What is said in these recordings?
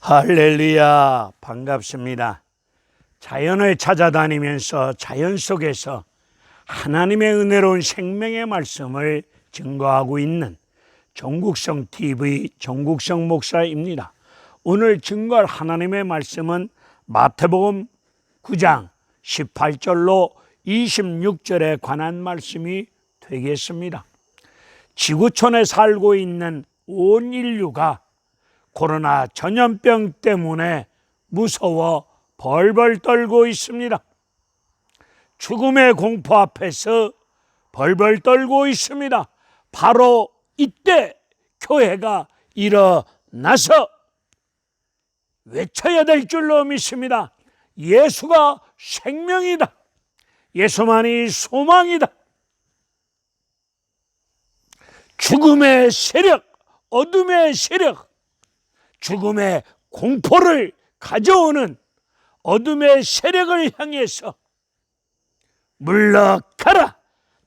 할렐루야, 반갑습니다. 자연을 찾아다니면서 자연 속에서 하나님의 은혜로운 생명의 말씀을 증거하고 있는 정국성 TV 정국성 목사입니다. 오늘 증거할 하나님의 말씀은 마태복음 9장 18절로 26절에 관한 말씀이 되겠습니다. 지구촌에 살고 있는 온 인류가 코로나 전염병 때문에 무서워 벌벌 떨고 있습니다. 죽음의 공포 앞에서 벌벌 떨고 있습니다. 바로 이때 교회가 일어나서 외쳐야 될 줄로 믿습니다. 예수가 생명이다. 예수만이 소망이다. 죽음의 세력, 어둠의 세력, 죽음의 공포를 가져오는 어둠의 세력을 향해서 물러가라,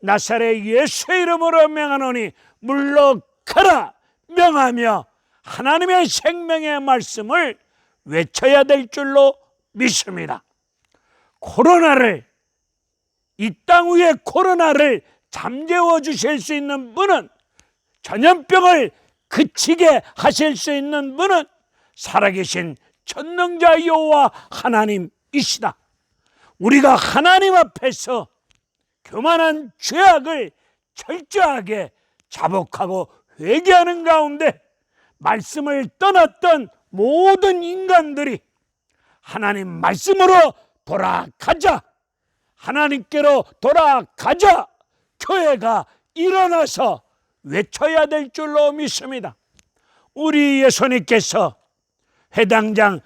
나사렛 예수의 이름으로 명하노니 물러가라 명하며 하나님의 생명의 말씀을 외쳐야 될 줄로 믿습니다. 코로나를, 이 땅 위에 코로나를 잠재워 주실 수 있는 분은, 전염병을 그치게 하실 수 있는 분은 살아계신 전능자 여호와 하나님이시다. 우리가 하나님 앞에서 교만한 죄악을 철저하게 자복하고 회개하는 가운데 말씀을 떠났던 모든 인간들이 하나님 말씀으로 돌아가자, 하나님께로 돌아가자, 교회가 일어나서 외쳐야 될 줄로 믿습니다. 우리 예수님께서 회당장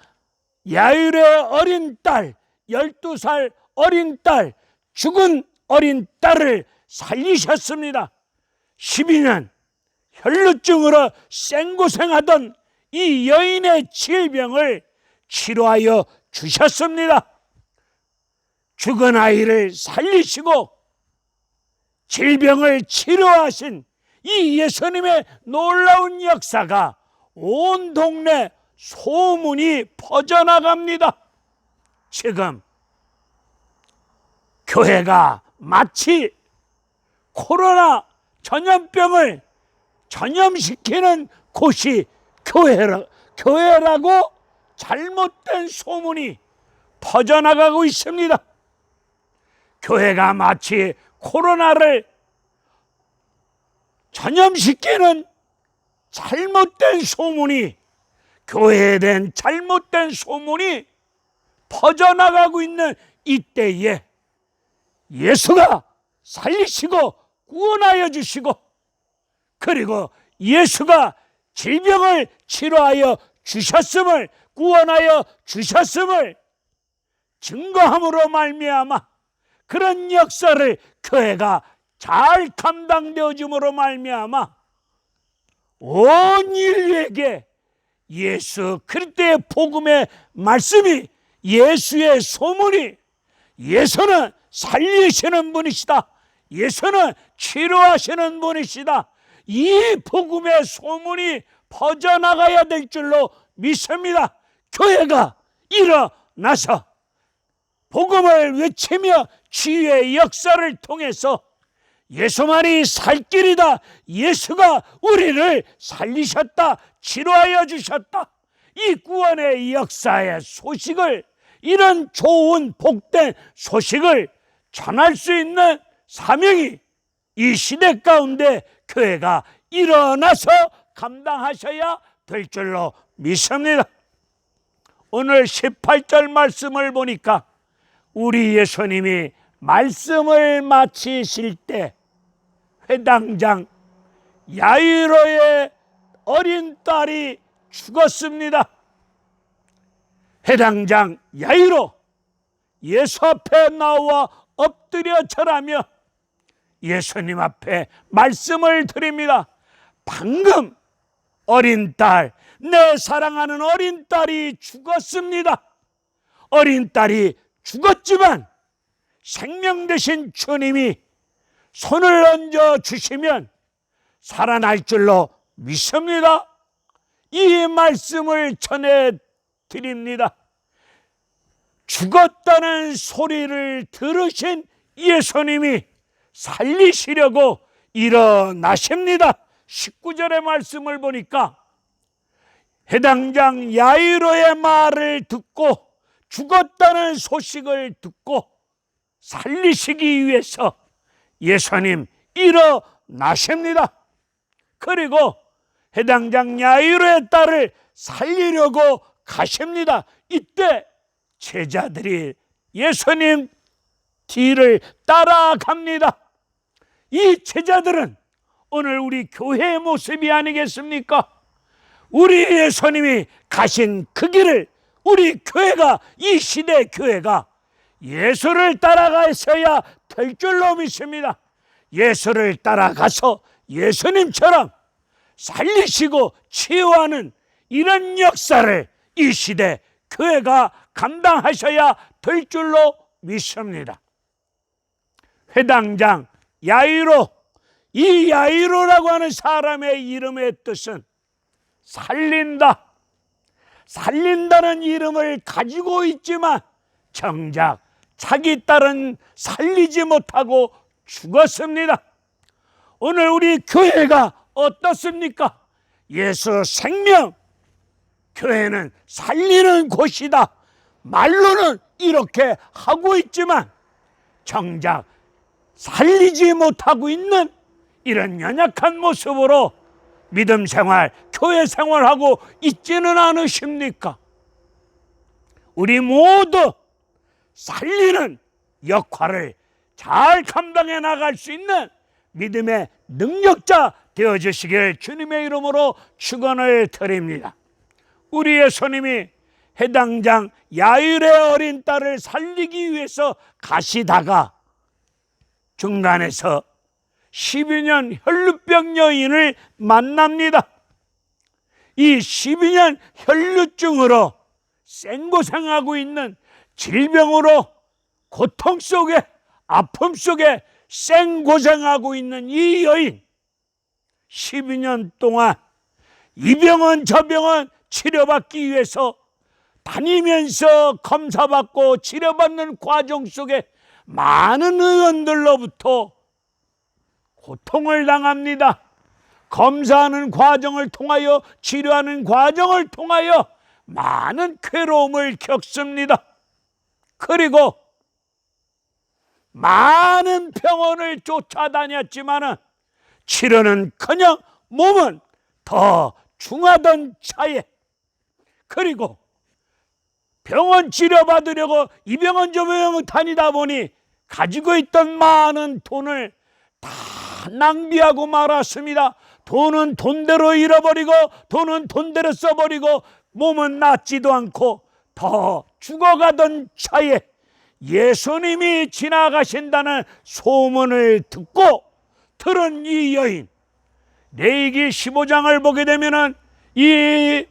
야일의 어린 딸, 12살 어린 딸, 죽은 어린 딸을 살리셨습니다. 12년 혈루증으로 생고생하던 이 여인의 질병을 치료하여 주셨습니다. 죽은 아이를 살리시고 질병을 치료하신 이 예수님의 놀라운 역사가 온 동네 소문이 퍼져나갑니다. 지금 교회가 마치 코로나 전염병을 전염시키는 곳이 교회라고 잘못된 소문이 퍼져나가고 있습니다. 교회가 마치 코로나를 전염시키는 잘못된 소문이, 교회에 대한 잘못된 소문이 퍼져나가고 있는 이때에 예수가 살리시고 구원하여 주시고, 그리고 예수가 질병을 치료하여 주셨음을, 구원하여 주셨음을 증거함으로 말미암아 그런 역사를 교회가 잘 감당되어짐으로 말미암아 온 인류에게 예수 그리스도의 복음의 말씀이, 예수의 소문이, 예수는 살리시는 분이시다, 예수는 치료하시는 분이시다, 이 복음의 소문이 퍼져나가야 될 줄로 믿습니다. 교회가 일어나서 복음을 외치며 치유의 역사를 통해서 예수만이 살 길이다, 예수가 우리를 살리셨다, 치료하여 주셨다, 이 구원의 역사의 소식을, 이런 좋은 복된 소식을 전할 수 있는 사명이 이 시대 가운데 교회가 일어나서 감당하셔야 될 줄로 믿습니다. 오늘 18절 말씀을 보니까 우리 예수님이 말씀을 마치실 때 회당장 야이로의 어린 딸이 죽었습니다. 회당장 야이로 예수 앞에 나와 엎드려 절하며 예수님 앞에 말씀을 드립니다. 방금 어린 딸, 내 사랑하는 어린 딸이 죽었습니다. 어린 딸이 죽었지만 생명 되신 주님이 손을 얹어 주시면 살아날 줄로 믿습니다. 이 말씀을 전해 드립니다. 죽었다는 소리를 들으신 예수님이 살리시려고 일어나십니다. 19절의 말씀을 보니까 해당장 야이로의 말을 듣고 죽었다는 소식을 듣고 살리시기 위해서 예수님 일어나십니다. 그리고 해당장 야이로의 딸을 살리려고 가십니다. 이때 제자들이 예수님 뒤를 따라갑니다. 이 제자들은 오늘 우리 교회의 모습이 아니겠습니까? 우리 예수님이 가신 그 길을 우리 교회가, 이 시대 교회가 예수를 따라가셔야 될 줄로 믿습니다. 예수를 따라가서 예수님처럼 살리시고 치유하는 이런 역사를 이 시대 교회가 감당하셔야 될 줄로 믿습니다. 회당장 야이로, 이 야이로라고 하는 사람의 이름의 뜻은 살린다, 살린다는 이름을 가지고 있지만 정작 자기 딸은 살리지 못하고 죽었습니다. 오늘 우리 교회가 어떻습니까? 예수 생명 교회는 살리는 곳이다, 말로는 이렇게 하고 있지만 정작 살리지 못하고 있는 이런 연약한 모습으로 믿음 생활, 교회 생활하고 있지는 않으십니까? 우리 모두 살리는 역할을 잘 감당해 나갈 수 있는 믿음의 능력자 되어주시길 주님의 이름으로 축원을 드립니다. 우리 예수님이 해당장 야일의 어린 딸을 살리기 위해서 가시다가 중간에서 12년 혈루병 여인을 만납니다. 이 12년 혈루증으로 생고생하고 있는 질병으로 고통 속에, 아픔 속에 생고생하고 있는 이 여인, 12년 동안 이 병원 저 병원 치료받기 위해서 다니면서 검사받고 치료받는 과정 속에 많은 의원들로부터 고통을 당합니다. 검사하는 과정을 통하여, 치료하는 과정을 통하여 많은 괴로움을 겪습니다. 그리고 많은 병원을 쫓아다녔지만 치료는커녕 몸은 더 중하던 차에, 그리고 병원 치료받으려고 이 병원 저 병원 다니다 보니 가지고 있던 많은 돈을 다 낭비하고 말았습니다. 돈은 돈대로 잃어버리고 돈은 돈대로 써버리고 몸은 낫지도 않고 더 죽어가던 차에 예수님이 지나가신다는 소문을 듣고 들은 이 여인, 레위기 15장을 보게 되면은 이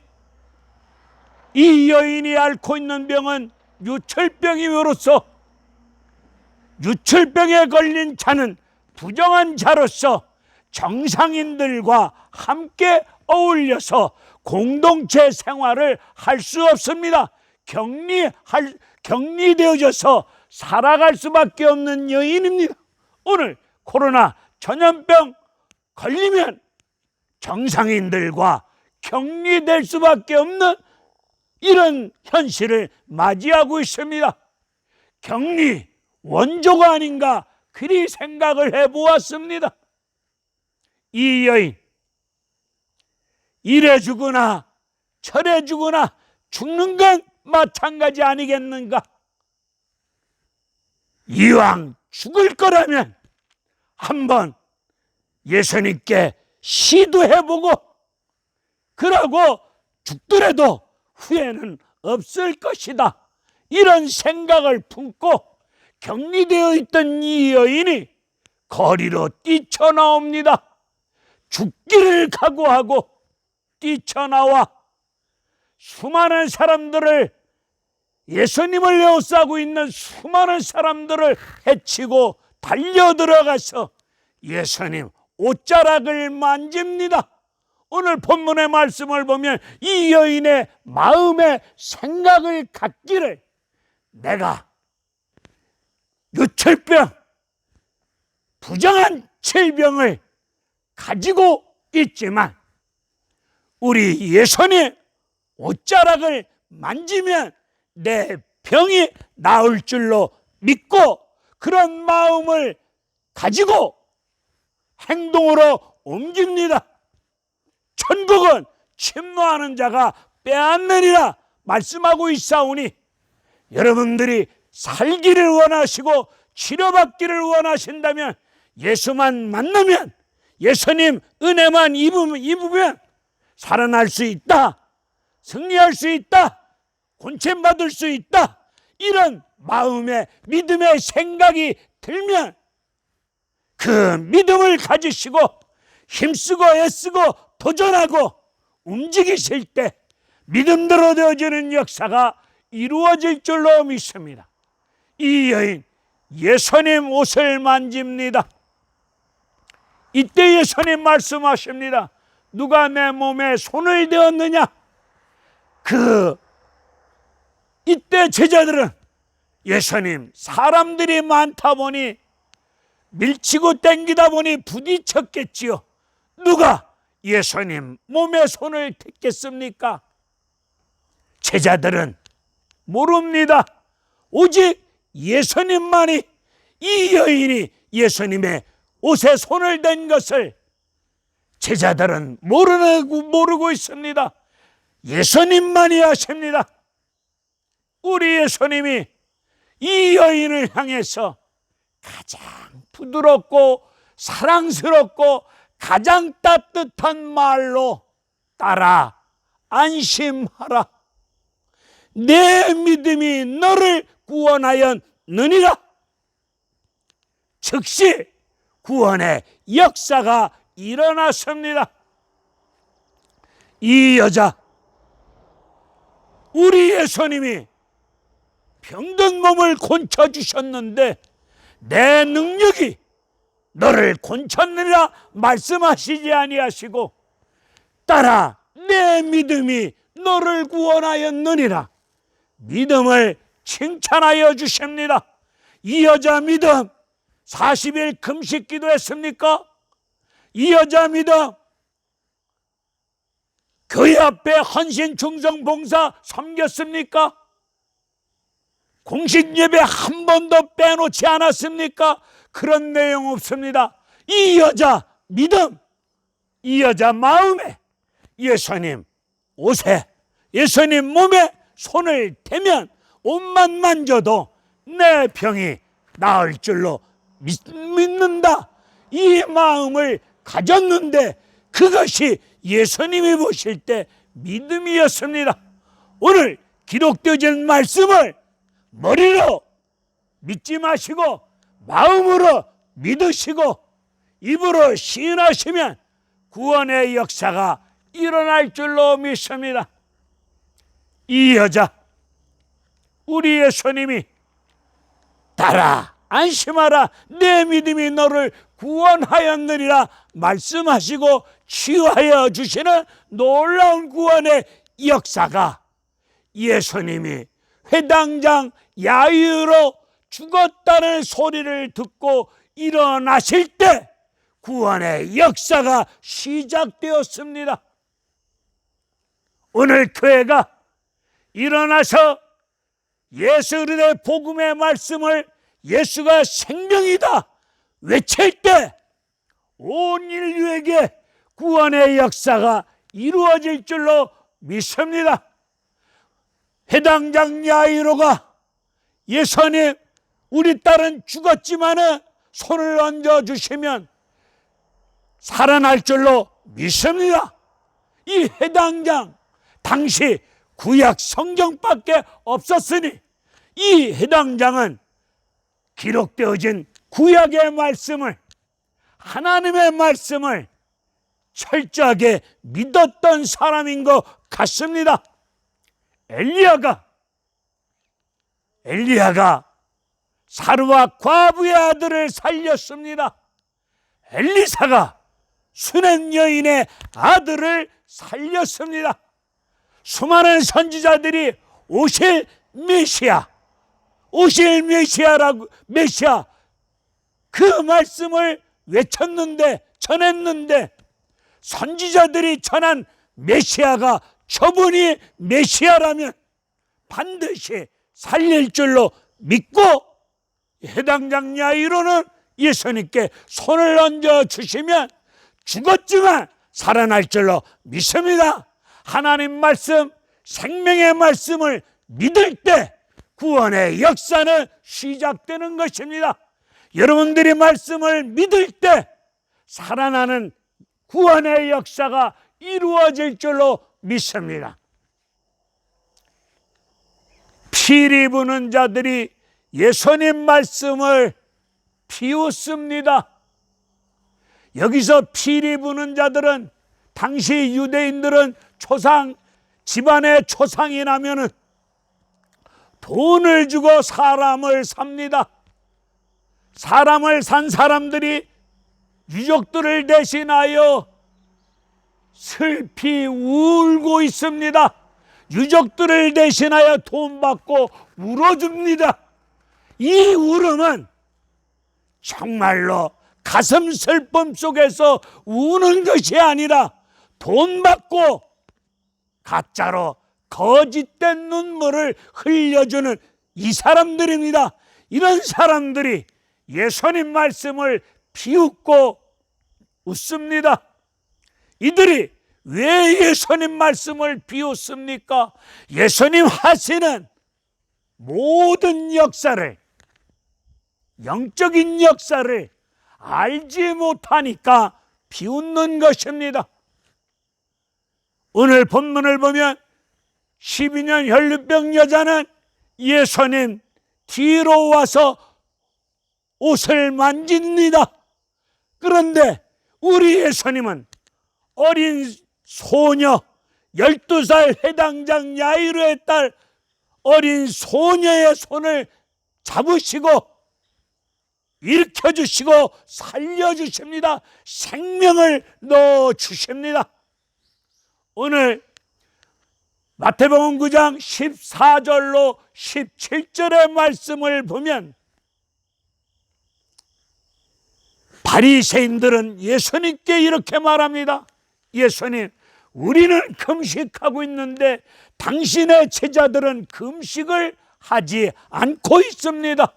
여인이 앓고 있는 병은 유철병이므로써 유철병에 걸린 자는 부정한 자로서 정상인들과 함께 어울려서 공동체 생활을 할 수 없습니다. 격리되어져서 살아갈 수밖에 없는 여인입니다. 오늘 코로나 전염병 걸리면 정상인들과 격리될 수밖에 없는 이런 현실을 맞이하고 있습니다. 격리 원조가 아닌가 그리 생각을 해보았습니다. 이 여인, 이래 죽으나 저래 죽으나 죽는 건 마찬가지 아니겠는가? 이왕 죽을 거라면 한번 예수님께 시도해보고, 그러고 죽더라도 후회는 없을 것이다, 이런 생각을 품고 격리되어 있던 이 여인이 거리로 뛰쳐나옵니다. 죽기를 각오하고 뛰쳐나와 수많은 사람들을, 예수님을 에워싸고 있는 수많은 사람들을 해치고 달려들어가서 예수님 옷자락을 만집니다. 오늘 본문의 말씀을 보면 이 여인의 마음의 생각을 갖기를, 내가 유출병, 부정한 질병을 가지고 있지만 우리 예수님 옷자락을 만지면 내 병이 나을 줄로 믿고 그런 마음을 가지고 행동으로 옮깁니다. 천국은 침노하는 자가 빼앗느니라 말씀하고 있사오니, 여러분들이 살기를 원하시고 치료받기를 원하신다면 예수만 만나면, 예수님 은혜만 입으면 살아날 수 있다, 승리할 수 있다, 권체받을 수 있다, 이런 마음의 믿음의 생각이 들면 그 믿음을 가지시고 힘쓰고 애쓰고 도전하고 움직이실 때 믿음대로 되어지는 역사가 이루어질 줄로 믿습니다. 이 여인 예수님 옷을 만집니다. 이때 예수님 말씀하십니다. 누가 내 몸에 손을 대었느냐? 이때 제자들은 예수님, 사람들이 많다 보니 밀치고 땡기다 보니 부딪혔겠지요. 누가 예수님 몸에 손을 댔겠습니까? 제자들은 모릅니다. 오직 예수님만이, 이 여인이 예수님의 옷에 손을 댄 것을 제자들은 모르고 있습니다. 예수님만이 아십니다. 우리 예수님이 이 여인을 향해서 가장 부드럽고 사랑스럽고 가장 따뜻한 말로, 따라 안심하라, 내 믿음이 너를 구원하였느니라. 즉시 구원의 역사가 일어났습니다. 이 여자, 우리 예수님이 병든 몸을 고쳐주셨는데 내 능력이 너를 고쳤느니라 말씀하시지 아니하시고, 따라 내 믿음이 너를 구원하였느니라 믿음을 칭찬하여 주십니다. 이 여자 믿음 40일 금식 기도했습니까? 이 여자 믿음 교회 앞에 헌신 충성 봉사 섬겼습니까? 공식 예배 한 번도 빼놓지 않았습니까? 그런 내용 없습니다. 이 여자 믿음, 이 여자 마음에 예수님 옷에, 예수님 몸에 손을 대면, 옷만 만져도 내 병이 나을 줄로 믿는다, 이 마음을 가졌는데 그것이 예수님이 보실 때 믿음이었습니다. 오늘 기록되어진 말씀을 머리로 믿지 마시고 마음으로 믿으시고 입으로 시인하시면 구원의 역사가 일어날 줄로 믿습니다. 이 여자, 우리 예수님이 따라 안심하라, 내 믿음이 너를 구원하였느니라 말씀하시고 치유하여 주시는 놀라운 구원의 역사가 예수님이 회당장 야이로 죽었다는 소리를 듣고 일어나실 때 구원의 역사가 시작되었습니다. 오늘 교회가 일어나서 예수 그리스도의 복음의 말씀을 예수가 생명이다 외칠 때 온 인류에게 구원의 역사가 이루어질 줄로 믿습니다. 회당장 야이로가 예수님, 우리 딸은 죽었지만은 손을 얹어주시면 살아날 줄로 믿습니다. 이 회당장, 당시 구약 성경밖에 없었으니 이 회당장은 기록되어진 구약의 말씀을, 하나님의 말씀을 철저하게 믿었던 사람인 것 같습니다. 엘리야가 사르와 과부의 아들을 살렸습니다. 엘리사가 수낸 여인의 아들을 살렸습니다. 수많은 선지자들이 오실 메시아 그 말씀을 외쳤는데, 전했는데, 선지자들이 전한 메시아가 저분이 메시아라면 반드시 살릴 줄로 믿고 해당장 야이로는 예수님께 손을 얹어 주시면 죽었지만 살아날 줄로 믿습니다. 하나님 말씀, 생명의 말씀을 믿을 때 구원의 역사는 시작되는 것입니다. 여러분들이 말씀을 믿을 때 살아나는 구원의 역사가 이루어질 줄로 믿습니다. 피리 부는 자들이 예수님 말씀을 비웃습니다. 여기서 피리 부는 자들은, 당시 유대인들은 집안의 초상이 나면은 돈을 주고 사람을 삽니다. 사람을 산 사람들이 유족들을 대신하여 슬피 울고 있습니다. 유족들을 대신하여 돈 받고 울어줍니다. 이 울음은 정말로 가슴 슬픔 속에서 우는 것이 아니라 돈 받고 가짜로 거짓된 눈물을 흘려주는 이 사람들입니다. 이런 사람들이 예수님 말씀을 비웃고 웃습니다. 이들이 왜 예수님 말씀을 비웃습니까? 예수님 하시는 모든 역사를, 영적인 역사를 알지 못하니까 비웃는 것입니다. 오늘 본문을 보면 12년 혈루병 여자는 예수님 뒤로 와서 옷을 만집니다. 그런데 우리 예수님은 어린 소녀, 12살 해당장 야이로의 딸 어린 소녀의 손을 잡으시고 일으켜주시고 살려주십니다. 생명을 넣어주십니다. 오늘 마태복음 9장 14절로 17절의 말씀을 보면 바리새인들은 예수님께 이렇게 말합니다. 예수님, 우리는 금식하고 있는데 당신의 제자들은 금식을 하지 않고 있습니다.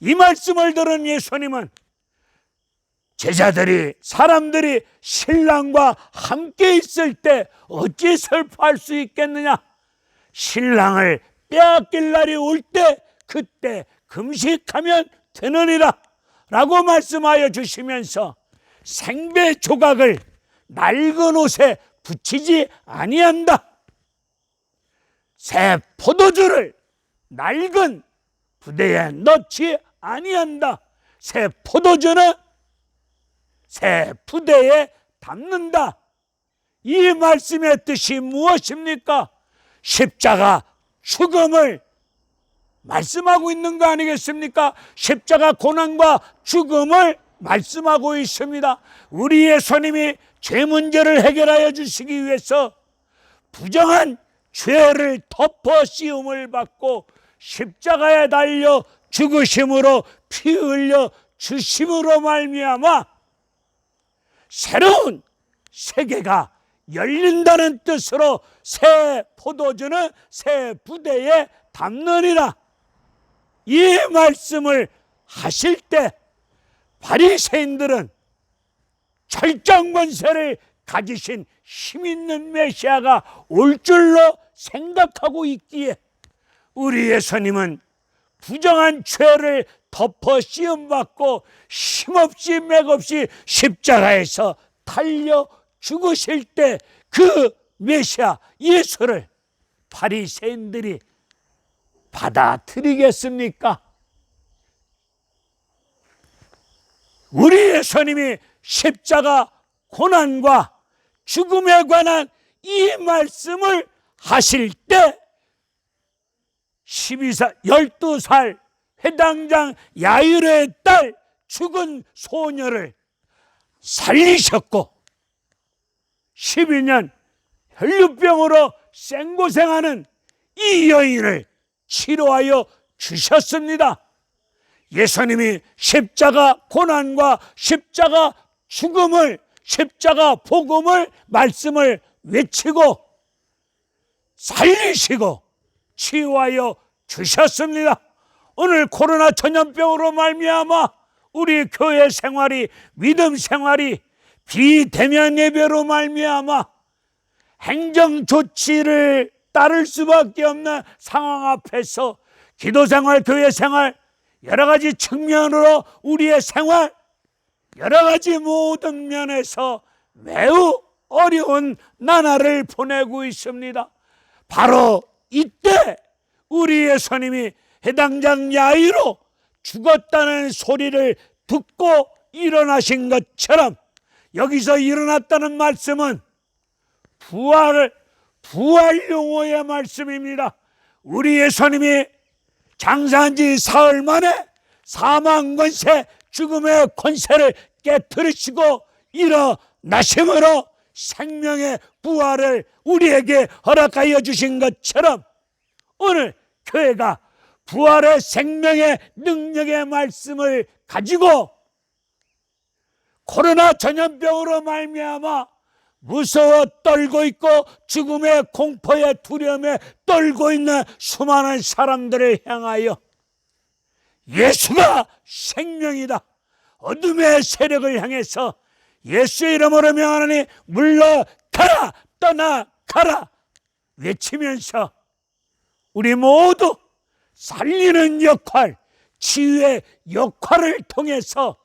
이 말씀을 들은 예수님은 사람들이 신랑과 함께 있을 때 어찌 슬퍼할 수 있겠느냐? 신랑을 빼앗길 날이 올 때 그때 금식하면 되느니라 라고 말씀하여 주시면서 생배 조각을 낡은 옷에 붙이지 아니한다. 새 포도주를 낡은 부대에 넣지 아니한다. 새 포도주는 새 부대에 담는다. 이 말씀의 뜻이 무엇입니까? 십자가 죽음을 말씀하고 있는 거 아니겠습니까? 십자가 고난과 죽음을 말씀하고 있습니다. 우리 예수님이 죄 문제를 해결하여 주시기 위해서 부정한 죄를 덮어 씌움을 받고 십자가에 달려 죽으심으로 피 흘려 주심으로 말미암아 새로운 세계가 열린다는 뜻으로 새 포도주는 새 부대에 담느니라. 이 말씀을 하실 때 바리새인들은 철장 권세를 가지신 힘있는 메시아가 올 줄로 생각하고 있기에 우리 예수님은 부정한 죄를 덮어 씌움받고 힘없이 맥없이 십자가에서 달려 죽으실 때 그 메시아 예수를 바리새인들이 받아들이겠습니까? 우리 예수님이 십자가 고난과 죽음에 관한 이 말씀을 하실 때 12살 회당장 야이로의 딸 죽은 소녀를 살리셨고 12년 혈류병으로 생고생하는 이 여인을 치료하여 주셨습니다. 예수님이 십자가 고난과 십자가 죽음을, 십자가 복음을, 말씀을 외치고 살리시고 치유하여 주셨습니다. 오늘 코로나 전염병으로 말미암아 우리 교회 생활이, 믿음 생활이 비대면 예배로 말미암아 행정 조치를 따를 수밖에 없는 상황 앞에서 기도 생활, 교회 생활, 여러 가지 측면으로 우리의 생활, 여러 가지 모든 면에서 매우 어려운 나날을 보내고 있습니다. 바로 이때 우리 예수님이 해당장 야이로 죽었다는 소리를 듣고 일어나신 것처럼 여기서 일어났다는 말씀은 부활 용어의 말씀입니다. 우리 예수님이 장사한 지 사흘 만에 사망 권세, 죽음의 권세를 깨뜨리시고 일어나심으로 생명의 부활을 우리에게 허락하여 주신 것처럼 오늘 교회가 부활의 생명의 능력의 말씀을 가지고 코로나 전염병으로 말미암아 무서워 떨고 있고 죽음의 공포의 두려움에 떨고 있는 수많은 사람들을 향하여 예수가 생명이다, 어둠의 세력을 향해서 예수의 이름으로 명하노니 물러가라, 떠나가라 외치면서 우리 모두 살리는 역할, 치유의 역할을 통해서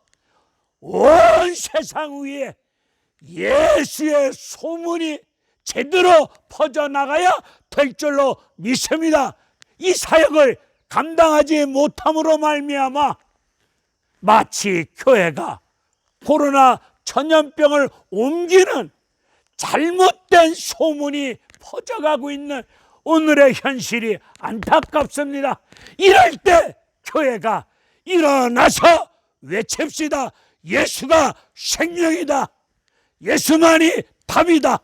온 세상 위에 예수의 소문이 제대로 퍼져나가야 될 줄로 믿습니다. 이 사역을 감당하지 못함으로 말미암아 마치 교회가 코로나 전염병을 옮기는 잘못된 소문이 퍼져가고 있는 오늘의 현실이 안타깝습니다. 이럴 때 교회가 일어나서 외칩시다. 예수가 생명이다. 예수만이 답이다.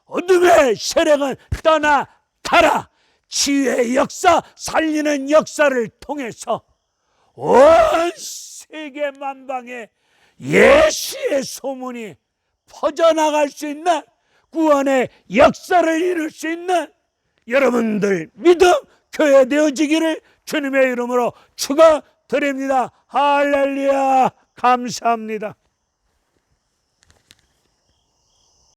어둠의 세력은 떠나가라. 치유의 역사, 살리는 역사를 통해서 온 세계 만방에 예수의 소문이 퍼져나갈 수 있는 구원의 역사를 이룰 수 있는 여러분들 믿음 교회 되어지기를 주님의 이름으로 축원드립니다. 할렐루야. 감사합니다.